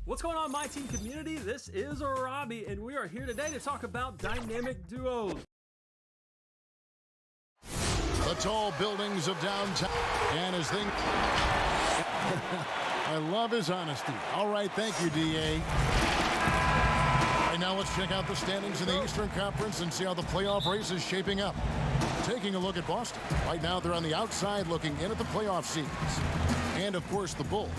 What's going on, my team community? This is Robbie, and we are here today to talk about dynamic duos. The tall buildings of downtown, and his thing. I love his honesty. All right, thank you, DA. Right now, let's check out the standings in the Eastern Conference and see how the playoff race is shaping up. Taking a look at Boston. Right now, they're on the outside looking in at the playoff seeds. And, of course, the Bulls,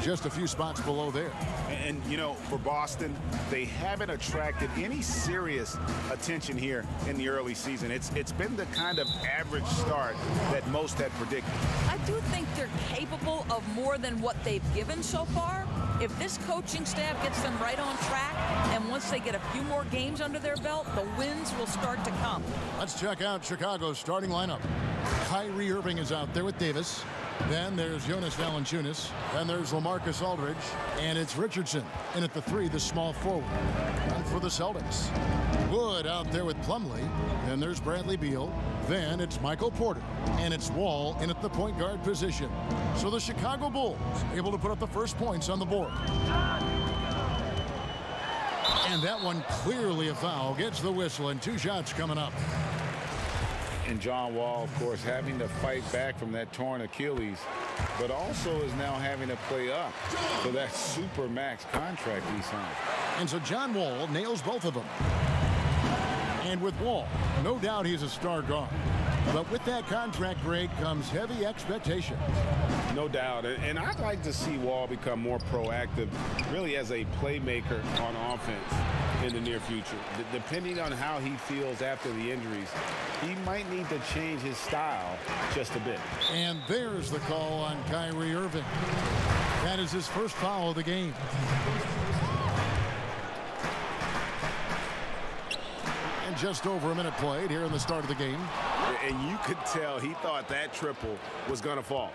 just a few spots below there. And, you know, for Boston, they haven't attracted any serious attention here in the early season. It's been the kind of average start that most had predicted. I do think they're capable of more than what they've given so far. If this coaching staff gets them right on track, and once they get a few more games under their belt, the wins will start to come. Let's check out Chicago's starting lineup. Kyrie Irving is out there with Davis. Then there's Jonas Valanciunas. Then there's LaMarcus Aldridge. And it's Richardson. And at the 3, the small forward. And for the Celtics, Wood out there with Plumlee. Then there's Bradley Beal. Then it's Michael Porter. And it's Wall in at the point guard position. So the Chicago Bulls able to put up the first points on the board. And that one clearly a foul. Gets the whistle, and 2 shots coming up. And John Wall, of course, having to fight back from that torn Achilles, but also is now having to play up for that super max contract he signed. And so John Wall nails both of them. And with Wall, no doubt he's a star guard. But with that contract, Greg, comes heavy expectation. No doubt. And I'd like to see Wall become more proactive, really as a playmaker on offense in the near future. Depending on how he feels after the injuries, he might need to change his style just a bit. And there's the call on Kyrie Irving. That is his first foul of the game. And just over a minute played here in the start of the game. And you could tell he thought that triple was going to fall.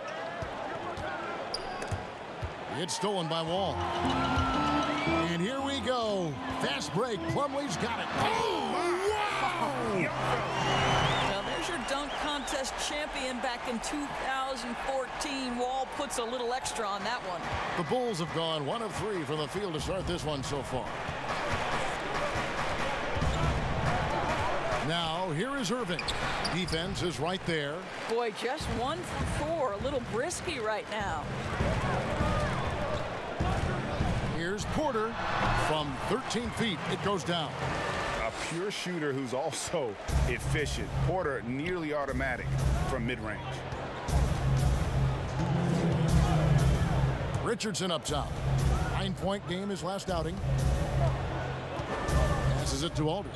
It's stolen by Wall. And here we go. Fast break. Plumlee's got it. Oh, wow! Now, there's your dunk contest champion back in 2014. Wall puts a little extra on that one. The Bulls have gone 1 of 3 from the field to start this one so far. Now, here is Irving. Defense is right there. Boy, just 1 for 4. A little brisky right now. Here's Porter from 13 feet. It goes down. A pure shooter who's also efficient. Porter nearly automatic from mid-range. Richardson up top. 9-point game his last outing. Passes it to Aldridge.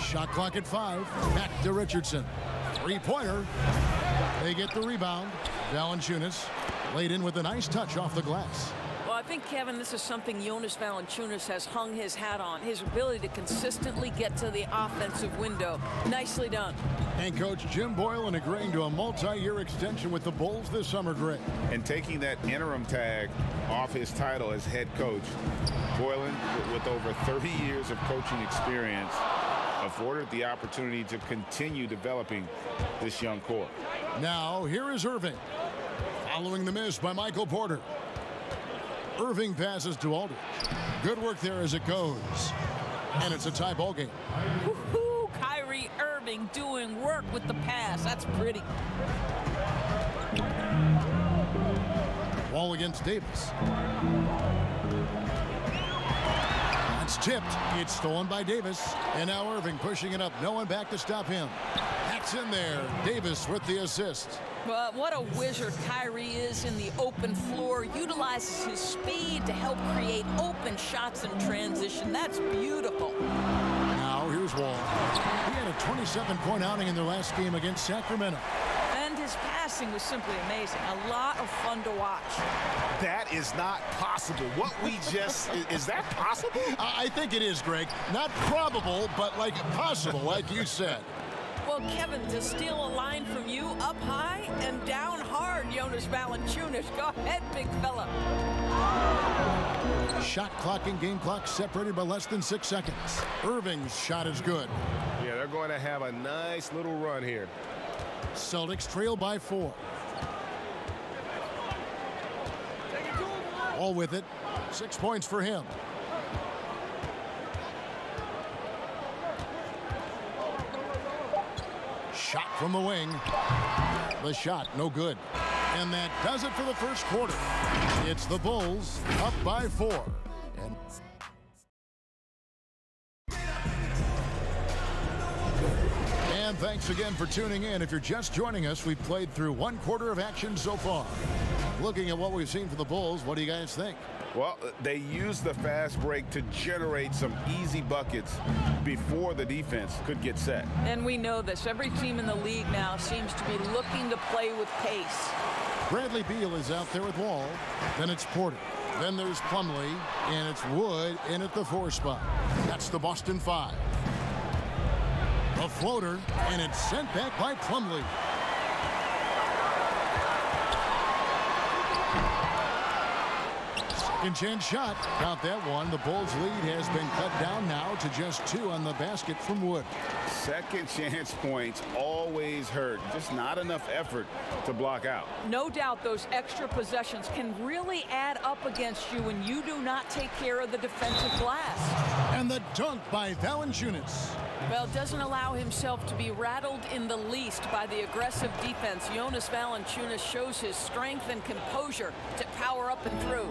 Shot clock at 5. Back to Richardson. 3-pointer. They get the rebound. Valanciunas laid in with a nice touch off the glass. Well, I think, Kevin, this is something Jonas Valanciunas has hung his hat on. His ability to consistently get to the offensive window. Nicely done. And Coach Jim Boylan agreeing to a multi-year extension with the Bulls this summer, Greg. And taking that interim tag off his title as head coach, Boylan, with over 30 years of coaching experience, afforded the opportunity to continue developing this young core. Now, here is Irving. Following the miss by Michael Porter. Irving passes to Aldridge. Good work there as it goes. And it's a tie ball game. Woo-hoo! Kyrie Irving doing work with the pass. That's pretty. Wall against Davis. That's tipped. It's stolen by Davis. And now Irving pushing it up. No one back to stop him. That's in there. Davis with the assist. Well, what a wizard Kyrie is in the open floor. Utilizes his speed to help create open shots in transition. That's beautiful. Now here's Wall. He had a 27-point outing in their last game against Sacramento. And his passing was simply amazing. A lot of fun to watch. That is not possible. What we just, is that possible? I think it is, Greg. Not probable, but like possible, like you said. Well, Kevin, to steal a line from you up high and down hard, Jonas Valanciunas. Go ahead, big fella. Shot clock and game clock separated by less than 6 seconds. Irving's shot is good. Yeah, they're going to have a nice little run here. Celtics trail by 4. All with it. 6 points for him. Shot from the wing. The shot, no good. And that does it for the first quarter. It's the Bulls up by 4. And thanks again for tuning in. If you're just joining us, we've played through 1 quarter of action so far. Looking at what we've seen from the Bulls, what do you guys think? Well, they used the fast break to generate some easy buckets before the defense could get set. And we know this. Every team in the league now seems to be looking to play with pace. Bradley Beal is out there with Wall. Then it's Porter. Then there's Plumlee. And it's Wood in at the 4 spot. That's the Boston 5. A floater, and it's sent back by Plumlee. Second chance shot. Got that one. The Bulls' lead has been cut down now to just 2 on the basket from Wood. Second chance points always hurt. Just not enough effort to block out. No doubt those extra possessions can really add up against you when you do not take care of the defensive glass. And the dunk by Valanciunas. Well, doesn't allow himself to be rattled in the least by the aggressive defense. Jonas Valanciunas shows his strength and composure to power up and through.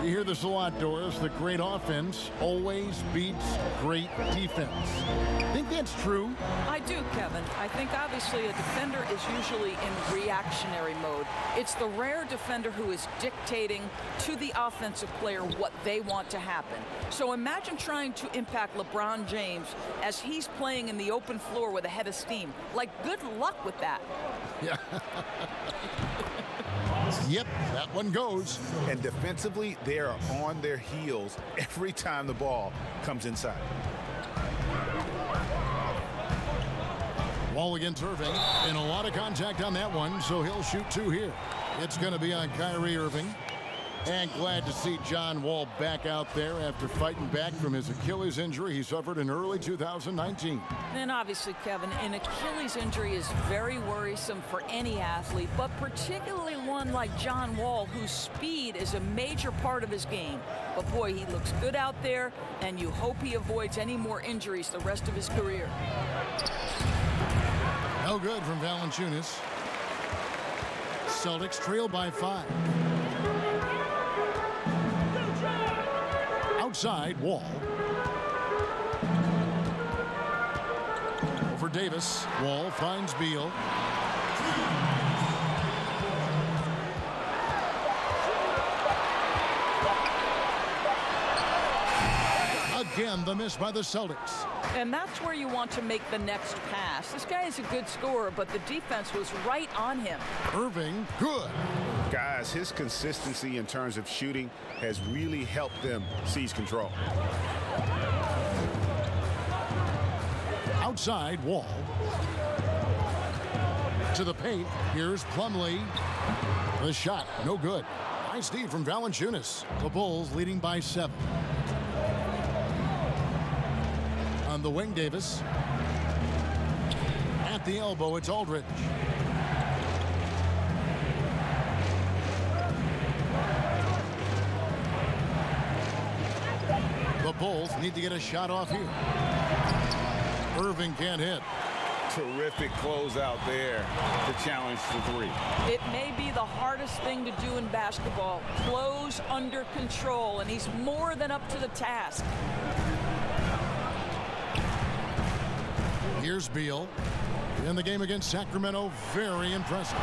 You hear this a lot, Doris. The great offense always beats great defense. Think that's true? I do, Kevin. I think obviously a defender is usually in reactionary mode. It's the rare defender who is dictating to the offensive player what they want to happen. So imagine trying to impact LeBron James as he's playing in the open floor with a head of steam. Like, good luck with that. Yeah. Yep, that one goes. And defensively, they are on their heels every time the ball comes inside. Wall against Irving, and a lot of contact on that one, so he'll shoot 2 here. It's going to be on Kyrie Irving. And glad to see John Wall back out there after fighting back from his Achilles injury he suffered in early 2019. And obviously, Kevin, an Achilles injury is very worrisome for any athlete, but particularly one like John Wall, whose speed is a major part of his game. But boy, he looks good out there, and you hope he avoids any more injuries the rest of his career. No good from Valanciunas. Celtics trail by 5. Outside, Wall. Over Davis. Wall finds Beal. Again, the miss by the Celtics. And that's where you want to make the next pass. This guy is a good scorer, but the defense was right on him. Irving, good. Guys, his consistency in terms of shooting has really helped them seize control. Outside, Wall. To the paint. Here's Plumlee. The shot, no good. Nice D from Valanciunas. The Bulls leading by 7. On the wing, Davis. At the elbow, it's Aldridge. The Bulls need to get a shot off here. Irving can't hit. Terrific closeout there to challenge the 3. It may be the hardest thing to do in basketball. Close under control, and he's more than up to the task. Here's Beal. In the game against Sacramento, very impressive.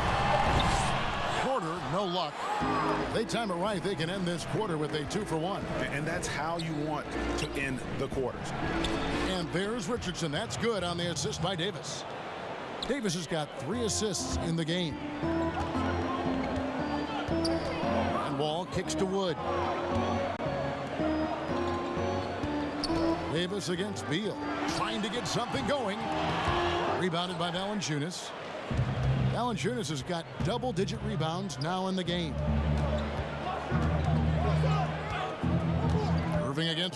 Quarter, no luck. They time it right, they can end this quarter with a 2-for-1. And that's how you want to end the quarters. And there's Richardson. That's good on the assist by Davis. Davis has got 3 assists in the game. And Wall kicks to Wood. Davis against Beal. Trying to get something going. Rebounded by Valanciunas. Valanciunas has got double-digit rebounds now in the game.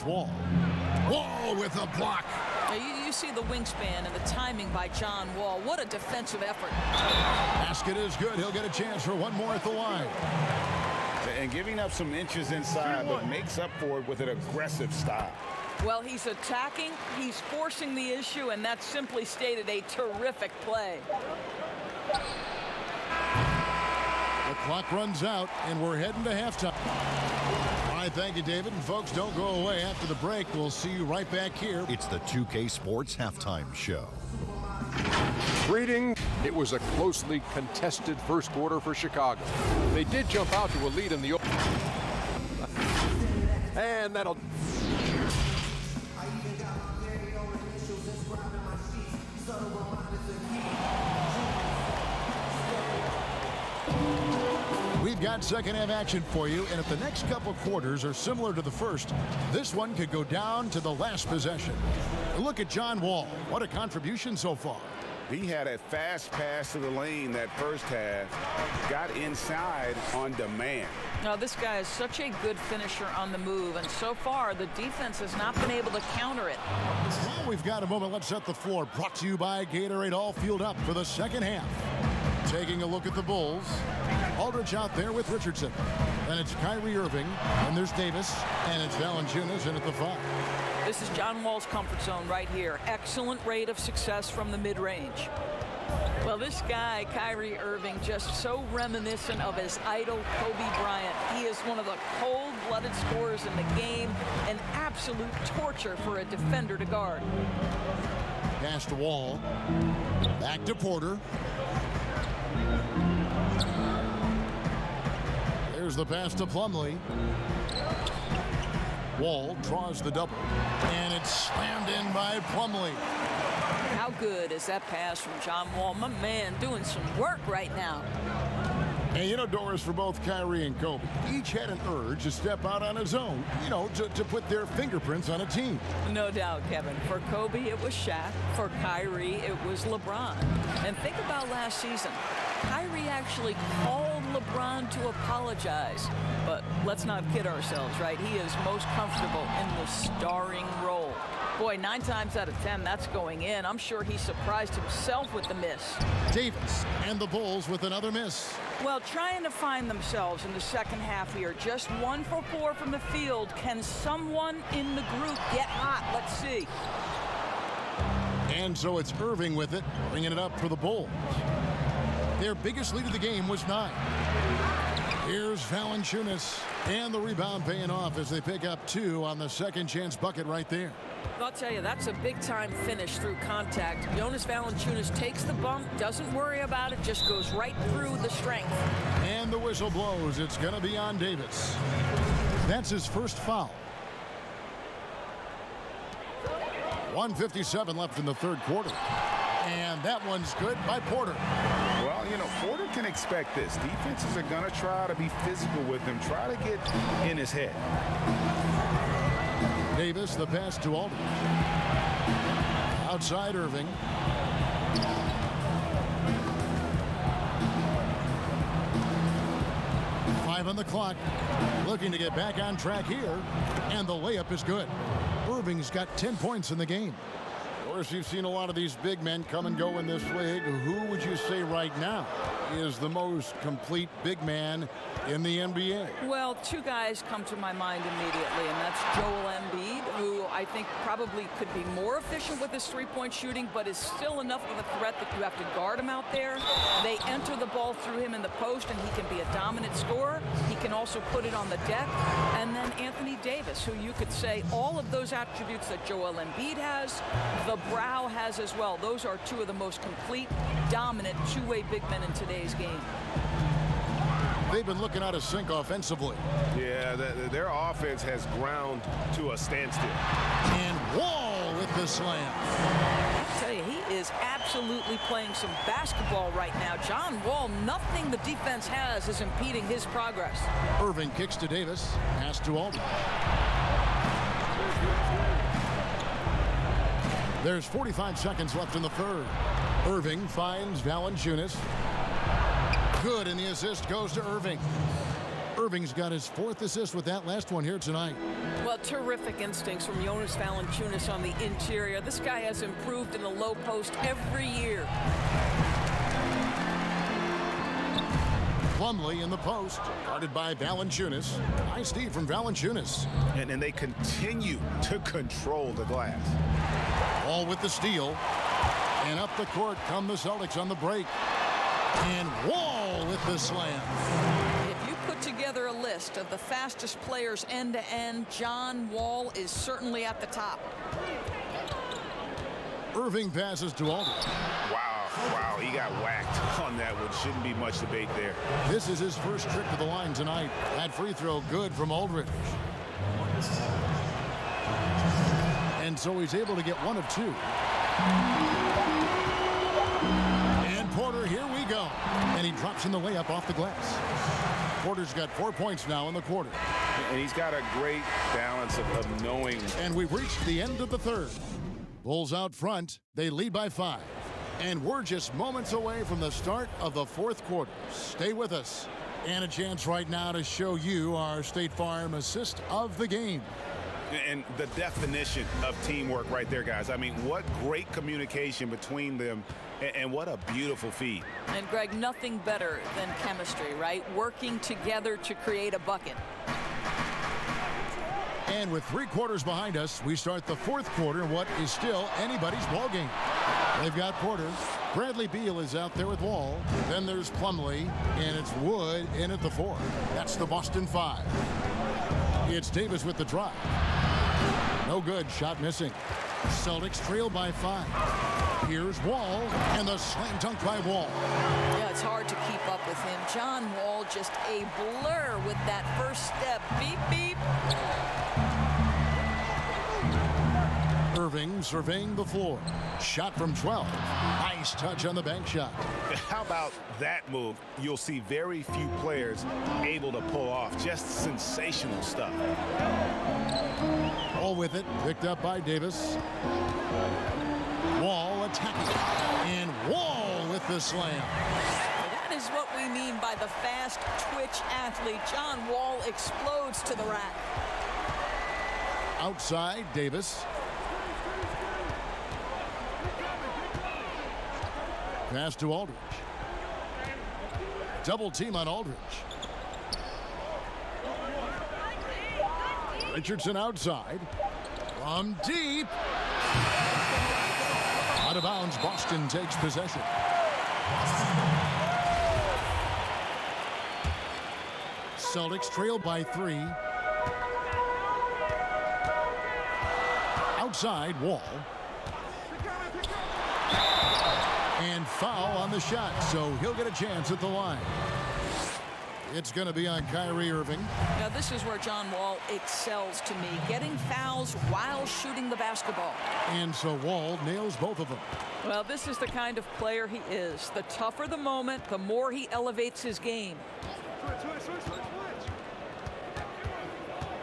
Wall. Wall with a block. You see the wingspan and the timing by John Wall. What a defensive effort. Basket is good. He'll get a chance for one more at the line. And giving up some inches inside, but makes up for it with an aggressive style. Well, he's attacking, he's forcing the issue, and that's simply stated a terrific play. The clock runs out, and we're heading to halftime. All right, thank you, David. And folks, don't go away. After the break, we'll see you right back here. It's the 2K Sports Halftime Show. Greetings. It was a closely contested first quarter for Chicago. They did jump out to a lead in the and that'll We've got second half action for you, and if the next couple quarters are similar to the first, this one could go down to the last possession. Look at John Wall. What a contribution so far. He had a fast pass to the lane that first half, got inside on demand. Now, this guy is such a good finisher on the move, and so far the defense has not been able to counter it. Well, we've got a moment. Let's set the floor. Brought to you by Gatorade, all fueled up for the second half. Taking a look at the Bulls. Aldridge out there with Richardson. Then it's Kyrie Irving, and there's Davis, and it's Valanciunas in at the 5. This is John Wall's comfort zone right here. Excellent rate of success from the mid-range. Well, this guy, Kyrie Irving, just so reminiscent of his idol, Kobe Bryant. He is one of the cold-blooded scorers in the game, an absolute torture for a defender to guard. Pass to Wall. Back to Porter. There's the pass to Plumlee. Wall draws the double, and it's slammed in by Plumlee. How good is that pass from John Wall? My man doing some work right now. And you know, Doris, for both Kyrie and Kobe, each had an urge to step out on his own, to put their fingerprints on a team. No doubt, Kevin. For Kobe, it was Shaq. For Kyrie, it was LeBron. And think about last season. Kyrie actually called LeBron to apologize. But let's not kid ourselves, right? He is most comfortable in the starring role. Boy, 9 times out of 10, that's going in. I'm sure he surprised himself with the miss. Davis and the Bulls with another miss. Well, trying to find themselves in the second half here. Just 1 for 4 from the field. Can someone in the group get hot? Let's see. And so it's Irving with it, bringing it up for the Bulls. Their biggest lead of the game was 9. Here's Valanciunas, and the rebound paying off as they pick up 2 on the second chance bucket right there. I'll tell you, that's a big-time finish through contact. Jonas Valanciunas takes the bump, doesn't worry about it, just goes right through the strength. And the whistle blows. It's going to be on Davis. That's his first foul. 1:57 left in the third quarter. And that one's good by Porter. Well, Porter can expect this. Defenses are going to try to be physical with him, try to get in his head. Davis, the pass to Aldridge. Outside Irving. Five on the clock. Looking to get back on track here. And the layup is good. Irving's got 10 points in the game. Of course, you've seen a lot of these big men come and go in this league. Who would you say right now is the most complete big man in the NBA? Well, 2 guys come to my mind immediately, and that's Joel Embiid, who I think probably could be more efficient with his 3-point shooting, but is still enough of a threat that you have to guard him out there. They enter the ball through him in the post, and he can be a dominant scorer. He can also put it on the deck. And then Anthony Davis, who you could say all of those attributes that Joel Embiid has, the Brow has as well. Those are 2 of the most complete, dominant, 2-way big men in today's game. They've been looking out of sync offensively. Yeah, their offense has ground to a standstill. And Wall with the slam. I tell you, he is absolutely playing some basketball right now. John Wall, nothing the defense has is impeding his progress. Irving kicks to Davis. Pass to Aldridge. There's 45 seconds left in the third. Irving finds Valanciunas. Good, and the assist goes to Irving. Irving's got his 4th assist with that last one here tonight. Well, terrific instincts from Jonas Valanciunas on the interior. This guy has improved in the low post every year. Plumlee in the post, guarded by Valanciunas. Nice D from Valanciunas. And they continue to control the glass. All with the steal. And up the court come the Celtics on the break. And Wall with the slam. If you put together a list of the fastest players end-to-end, John Wall is certainly at the top. Irving passes to Aldridge. Wow, he got whacked on that one. Shouldn't be much debate there. This is his first trip to the line tonight. That free throw good from Aldridge. And so he's able to get 1 of 2. And Porter, here we go. And he drops in the layup off the glass. Porter's got 4 points now in the quarter. And he's got a great balance of knowing. And we've reached the end of the third. Bulls out front. They lead by 5. And we're just moments away from the start of the 4th quarter. Stay with us. And a chance right now to show you our State Farm assist of the game. And the definition of teamwork right there, guys. I mean, what great communication between them, and what a beautiful feed. And, Greg, nothing better than chemistry, right? Working together to create a bucket. And with 3 quarters behind us, we start the 4th quarter in what is still anybody's ball game. They've got Porter. Bradley Beal is out there with Wall. Then there's Plumlee, and it's Wood in at the 4. That's the Boston 5. It's Davis with the drive. No good. Shot missing. Celtics trail by 5. Here's Wall, and the slam dunk by Wall. Yeah, it's hard to keep up with him. John Wall just a blur with that first step. Beep, beep. Irving surveying the floor. Shot from 12. Nice touch on the bank shot. How about that move? You'll see very few players able to pull off. Just sensational stuff. All with it. Picked up by Davis. Wall attacking. And Wall with the slam. That is what we mean by the fast twitch athlete. John Wall explodes to the rack. Outside, Davis. Pass to Aldridge. Double team on Aldridge. Richardson outside. From deep. Out of bounds, Boston takes possession. Celtics trail by 3. Outside, Wall. And foul on the shot, so he'll get a chance at the line. It's going to be on Kyrie Irving. Now, this is where John Wall excels to me, getting fouls while shooting the basketball. And so Wall nails both of them. Well, this is the kind of player he is. The tougher the moment, the more he elevates his game.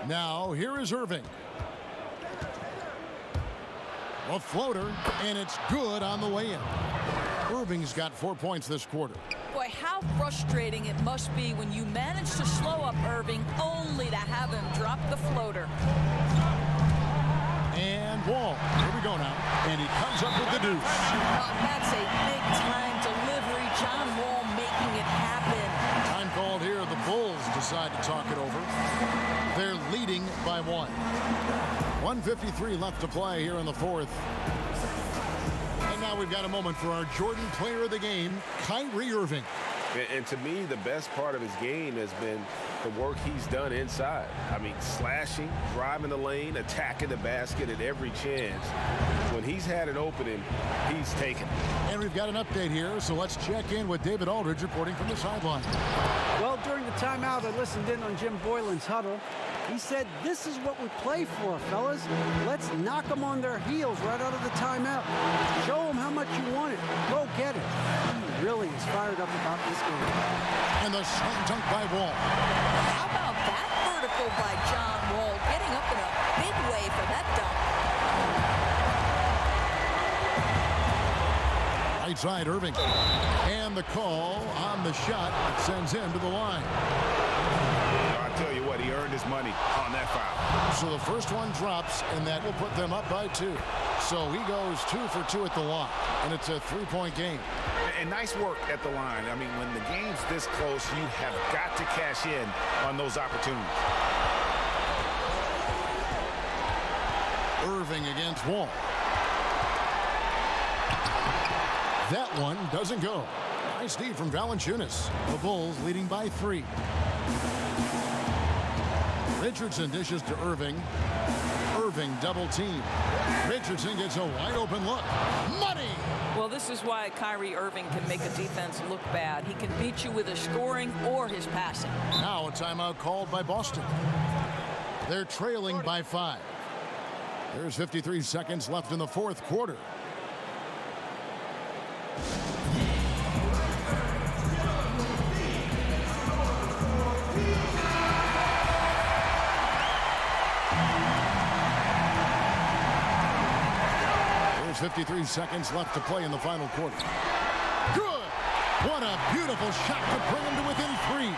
Now, here is Irving. A floater, and it's good on the way in. Irving's got 4 points this quarter. Boy, how frustrating it must be when you manage to slow up Irving only to have him drop the floater. And Wall. Here we go now. And he comes up with the deuce. That's a big-time delivery. John Wall making it happen. Time called here. The Bulls decide to talk it over. They're leading by 1. 1:53 left to play here in the 4th. And now we've got a moment for our Jordan player of the game, Kyrie Irving. And to me, the best part of his game has been the work he's done inside. I mean, slashing, driving the lane, attacking the basket at every chance. When he's had an opening, he's taken it. And we've got an update here, so let's check in with David Aldridge reporting from the sideline. Well, during the timeout, I listened in on Jim Boylan's huddle. He said, this is what we play for, fellas. Let's knock them on their heels right out of the timeout. Show them how much you want it. Go get it. He really is fired up about this game. And the slam dunk by Wall. How about that vertical by John Wall, getting up in a big way for that dunk. Right side, Irving. And the call on the shot that sends him to the line. on that foul. So the first one drops, and that will put them up by 2. So he goes 2 for 2 at the line, and it's a 3-point game. And nice work at the line. I mean, when the game's this close, you have got to cash in on those opportunities. Irving against Wall. That one doesn't go. Nice D from Valanciunas. The Bulls leading by 3. Richardson dishes to Irving. Irving double team. Richardson gets a wide open look. Money! Well, this is why Kyrie Irving can make a defense look bad. He can beat you with his scoring or his passing. Now a timeout called by Boston. They're trailing by 5. There's 53 seconds left in the fourth quarter. There's 53 seconds left to play in the final quarter. Good! What a beautiful shot to bring him to within 3.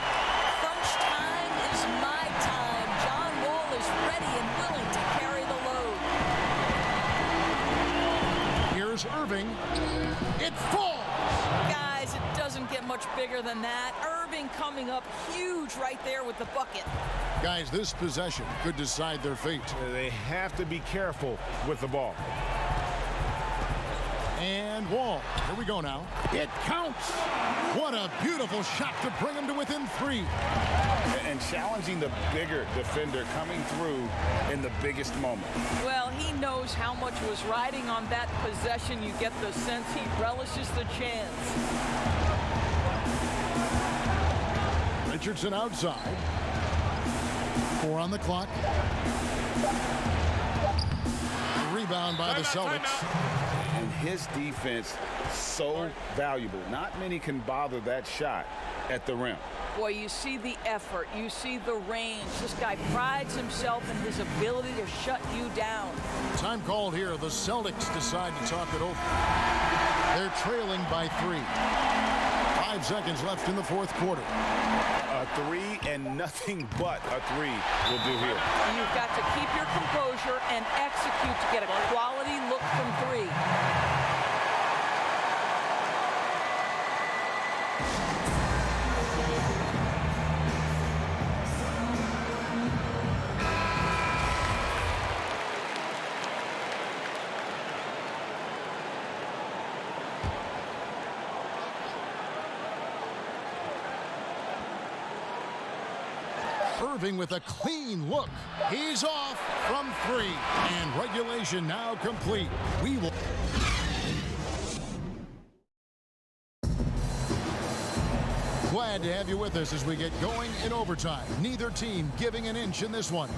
Crunch time is my time. John Wall is ready and willing to carry the load. Here's Irving. It falls! Guys, it doesn't get much bigger than that. Irving coming up huge right there with the bucket. Guys, this possession could decide their fate. They have to be careful with the ball. And Wall. Here we go now. It counts! What a beautiful shot to bring him to within 3. And challenging the bigger defender coming through in the biggest moment. Well, he knows how much was riding on that possession. You get the sense he relishes the chance. Richardson outside. 4 on the clock. Rebound by the Celtics. And his defense so valuable. Not many can bother that shot at the rim. Boy, you see the effort, you see the range. This guy prides himself in his ability to shut you down. Time called here. The Celtics decide to talk it over. They're trailing by 3. 5 seconds left in the fourth quarter. A 3 and nothing but a 3 will do here. You've got to keep your composure and execute to get a quality look from 3. Irving with a clean look. He's off from 3. And regulation now complete. We will... Glad to have you with us as we get going in overtime. Neither team giving an inch in this one.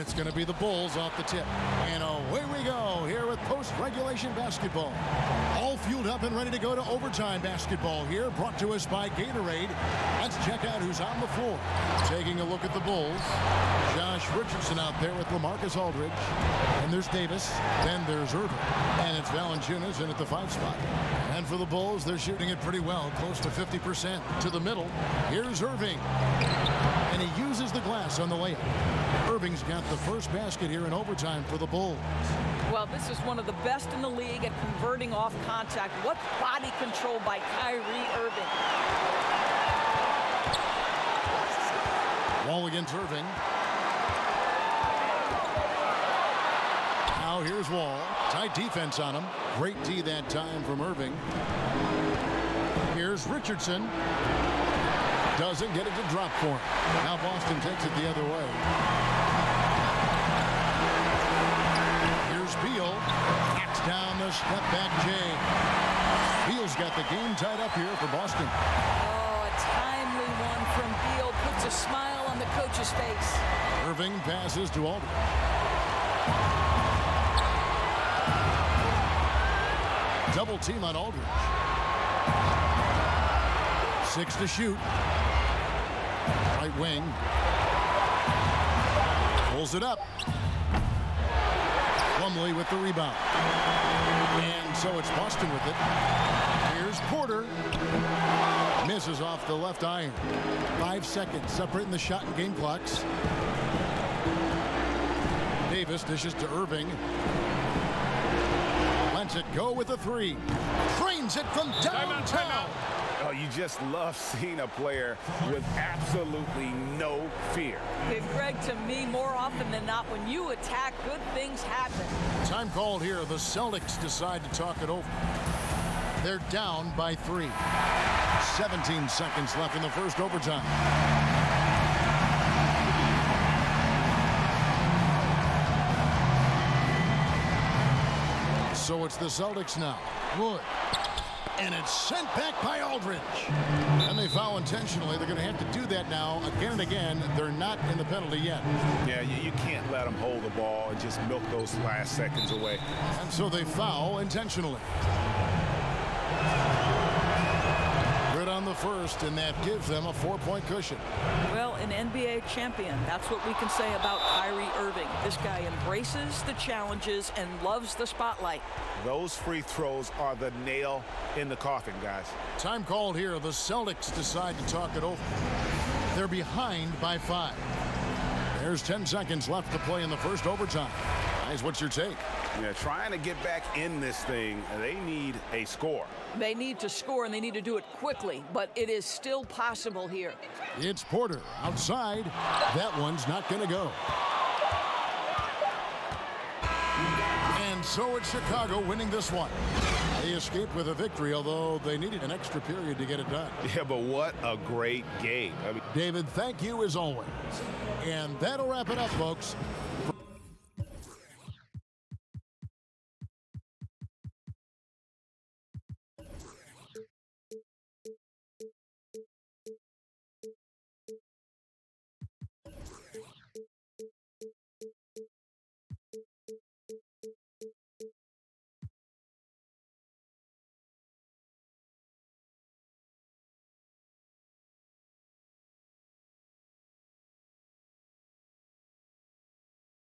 It's going to be the Bulls off the tip. And away we go here with post-regulation basketball. All fueled up and ready to go to overtime basketball here, brought to us by Gatorade. Let's check out who's on the floor. Taking a look at the Bulls. Josh Richardson out there with LaMarcus Aldridge. And there's Davis. Then there's Irving. And it's Valanciunas in at the 5 spot. And for the Bulls, they're shooting it pretty well, close to 50%. To the middle, here's Irving. And he uses the glass on the layup. Irving's got the first basket here in overtime for the Bulls. Well, this is one of the best in the league at converting off contact. What body control by Kyrie Irving. Wall against Irving. Now here's Wall. Tight defense on him. Great D that time from Irving. Here's Richardson. Doesn't get it to drop for him. Now Boston takes it the other way. Here's Beal. Knocks down the step back J. Beal's got the game tied up here for Boston. Oh, a timely one from Beal. Puts a smile on the coach's face. Irving passes to Aldridge. Double team on Aldridge. 6 to shoot. Right wing. Pulls it up. Plumlee with the rebound. And so it's Boston with it. Here's Porter misses off the left iron. 5 seconds separating the shot and game clocks. Davis dishes to Irving. Lets it go with a three. Trains it from downtown. Oh, you just love seeing a player with absolutely no fear. Big Greg, to me, more often than not, when you attack, good things happen. Time called here. The Celtics decide to talk it over. They're down by 3. 17 seconds left in the first overtime. So it's the Celtics now. Wood. And it's sent back by Aldridge. And they foul intentionally. They're going to have to do that now again and again. They're not in the penalty yet. Yeah, you can't let them hold the ball and just milk those last seconds away. And so they foul intentionally. Good on the first, and that gives them a 4-point cushion. Well, an NBA champion, that's what we can say about Kyrie Irving. This guy embraces the challenges and loves the spotlight. Those free throws are the nail in the coffin, guys. Time called here. The Celtics decide to talk it over. They're behind by 5. There's 10 seconds left to play in the first overtime. Guys, what's your take? Yeah, trying to get back in this thing, they need a score. They need to score, and they need to do it quickly, but it is still possible here. It's Porter outside. That one's not going to go. And so it's Chicago winning this one. They escaped with a victory, although they needed an extra period to get it done. Yeah, but what a great game. David, thank you as always. And that'll wrap it up, folks.